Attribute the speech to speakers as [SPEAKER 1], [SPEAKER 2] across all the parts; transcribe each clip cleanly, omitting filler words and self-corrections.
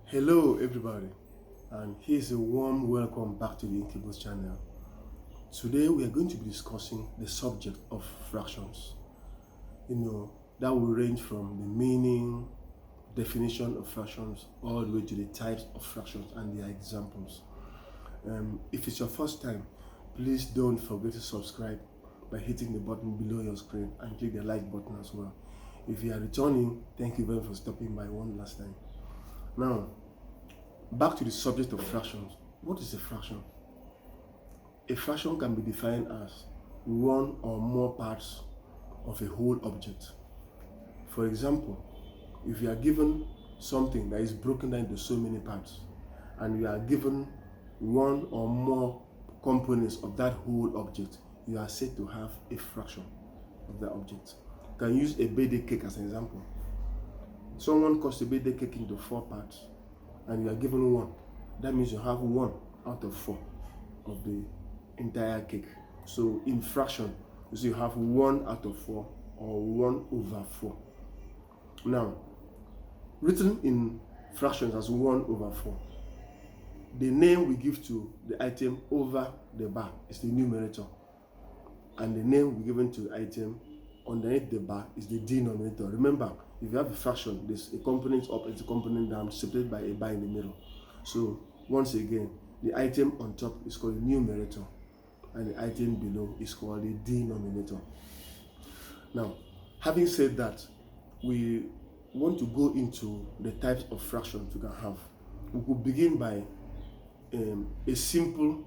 [SPEAKER 1] Hello everybody, and here's a warm welcome back to the Incredible channel. Today we are going to be discussing the subject of fractions. That will range from the meaning, definition of fractions, all the way to the types of fractions and their examples. If it's your first time, please don't forget to subscribe by hitting the button below your screen and click the like button as well. If you are returning, thank you very much for stopping by one last time. Now, back to the subject of fractions. What is a fraction? A fraction can be defined as one or more parts of a whole object. For example, if you are given something that is broken down into so many parts, and you are given one or more components of that whole object, you are said to have a fraction of that object. You can use a birthday cake as an example. Someone cuts a birthday cake into 4 parts, and you are given 1. That means you have 1 out of 4 of the entire cake. So in fraction, you have 1 out of 4 or 1 over 4. Now, written in fractions as 1 over 4, the name we give to the item over the bar is the numerator, and the name we given to the item underneath the bar is the denominator. Remember, if you have a fraction, there's a component up and a component down, separated by a bar in the middle. So once again, the item on top is called the numerator, and the item below is called the denominator. Now, having said that, we want to go into the types of fractions we can have. We could begin by a simple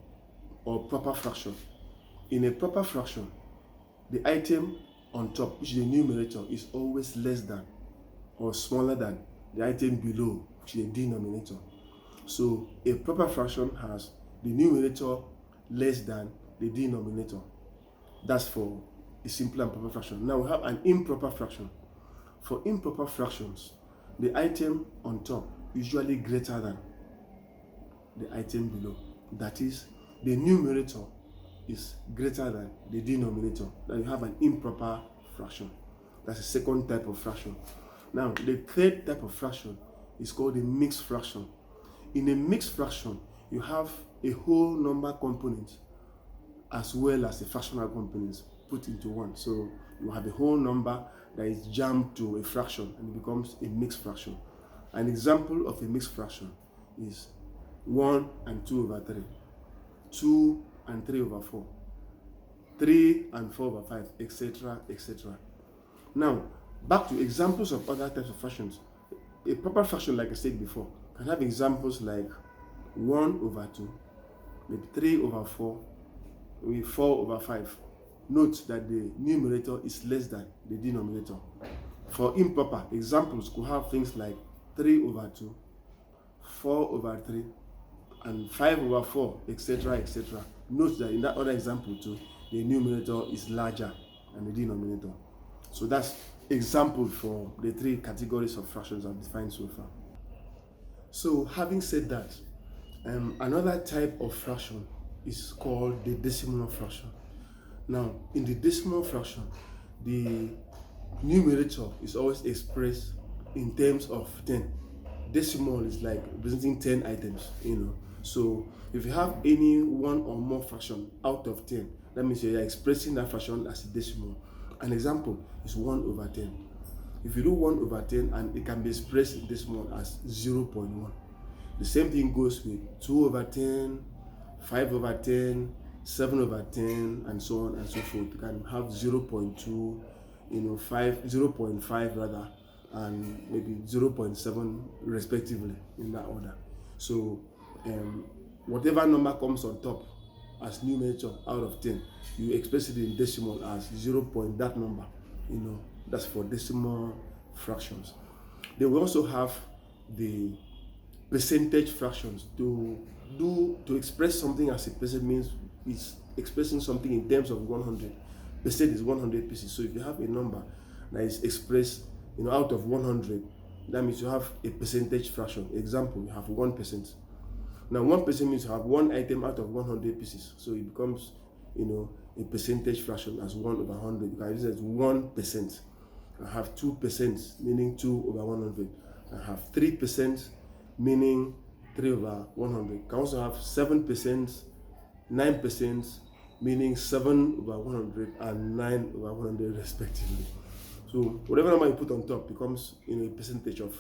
[SPEAKER 1] or proper fraction. In a proper fraction, the item on top, which is the numerator, is always less than or smaller than the item below, which is the denominator. So a proper fraction has the numerator less than the denominator. That's for a simple and proper fraction. Now we have an improper fraction. For improper fractions, the item on top is usually greater than the item below. That is, the numerator is greater than the denominator. Now you have an improper fraction. That's the second type of fraction. Now, the third type of fraction is called a mixed fraction. In a mixed fraction, you have a whole number component as well as a fractional components put into one. So you have a whole number that is jammed to a fraction and it becomes a mixed fraction. An example of a mixed fraction is 1 and 2 over 3, 2 and 3 over 4, 3 and 4 over 5, etc., etc. Now, back to examples of other types of fractions. A proper fraction, like I said before, can have examples like 1 over 2, maybe 3 over 4, maybe 4 over 5. Note that the numerator is less than the denominator. For improper, examples could have things like 3 over 2, 4 over 3, and 5 over 4, etc., etc. Note that in that other example too, the numerator is larger than the denominator. So that's example for the 3 categories of fractions I've defined so far. So having said that, another type of fraction is called the decimal fraction. Now, in the decimal fraction, the numerator is always expressed in terms of 10. Decimal is like representing 10 items, So if you have any one or more fraction out of 10, that means you are expressing that fraction as a decimal. An example is 1 over 10. If you do 1 over 10, and it can be expressed in decimal as 0.1. The same thing goes with 2 over 10, 5 over 10, 7 over 10, and so on and so forth. You can have 0.2, 0.5 rather, and maybe 0.7 respectively in that order. So whatever number comes on top as numerator out of 10, you express it in decimal as 0. That number, that's for decimal fractions. Then we also have the percentage fractions. To express something as a percent means it's expressing something in terms of 100. Percent is 100 pieces. So if you have a number that is expressed out of 100, that means you have a percentage fraction. Example, you have 1%. Now 1% means you have one item out of 100 pieces. So it becomes a percentage fraction as 1 over 100. You can use it as 1%. I have 2%, meaning 2 over 100. I have 3%, meaning 3 over 100. You can also have 7%, 9%, meaning 7 over 100 and 9 over 100 respectively. So whatever number you put on top becomes a percentage of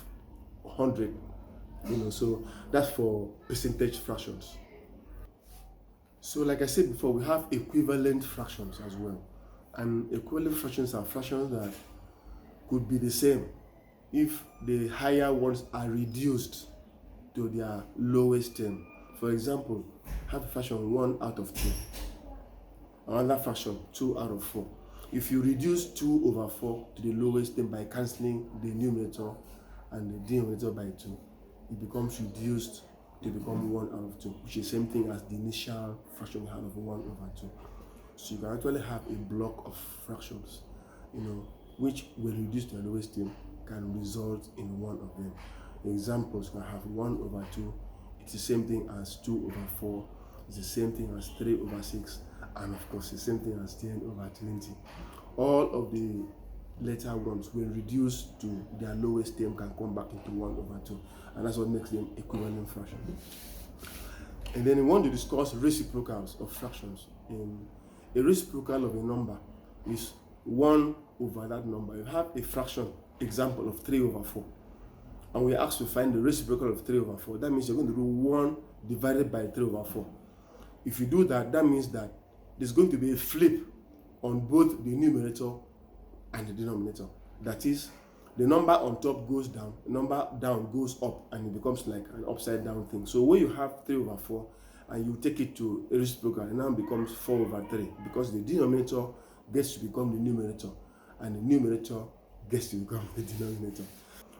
[SPEAKER 1] 100. So that's for percentage fractions. So like I said before, we have equivalent fractions as well. And equivalent fractions are fractions that could be the same if the higher ones are reduced to their lowest term. For example, have a fraction 1 out of 2. Another fraction 2 out of 4. If you reduce 2 over 4 to the lowest term by cancelling the numerator and the denominator by 2, it becomes reduced to become 1 out of 2, which is the same thing as the initial fraction we had of 1 over 2. So you can actually have a block of fractions, which when reduced to the lowest term can result in one of them. Examples, you can have 1 over 2, it's the same thing as 2 over 4, it's the same thing as 3 over 6, and of course the same thing as 10 over 20. All of the later ones, when reduced to their lowest term, can come back into 1 over 2, and that's what makes them equivalent fractions. And then we want to discuss reciprocals of fractions. A reciprocal of a number is 1 over that number. You have a fraction, example of 3 over 4, and we ask to find the reciprocal of 3 over 4. That means you're going to do 1 divided by 3 over 4. If you do that, that means that there's going to be a flip on both the numerator and the denominator. That is, the number on top goes down, the number down goes up, and it becomes like an upside down thing. So when you have 3 over 4 and you take it to a reciprocal, it now becomes 4 over 3, because the denominator gets to become the numerator and the numerator gets to become the denominator.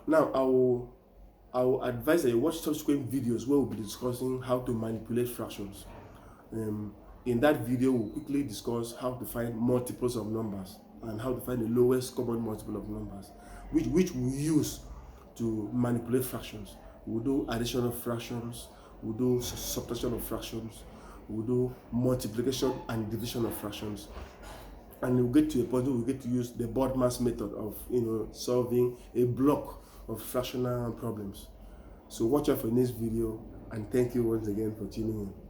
[SPEAKER 1] Now I will advise that you watch subsequent videos where we'll be discussing how to manipulate fractions. In that video, we'll quickly discuss how to find multiples of numbers and how to find the lowest common multiple of numbers, which we use to manipulate fractions. We'll do addition of fractions, we'll do subtraction of fractions, we'll do multiplication and division of fractions, and we'll get to a point where we get to use the BODMAS method of solving a block of fractional problems. So watch out for this video, and thank you once again for tuning in.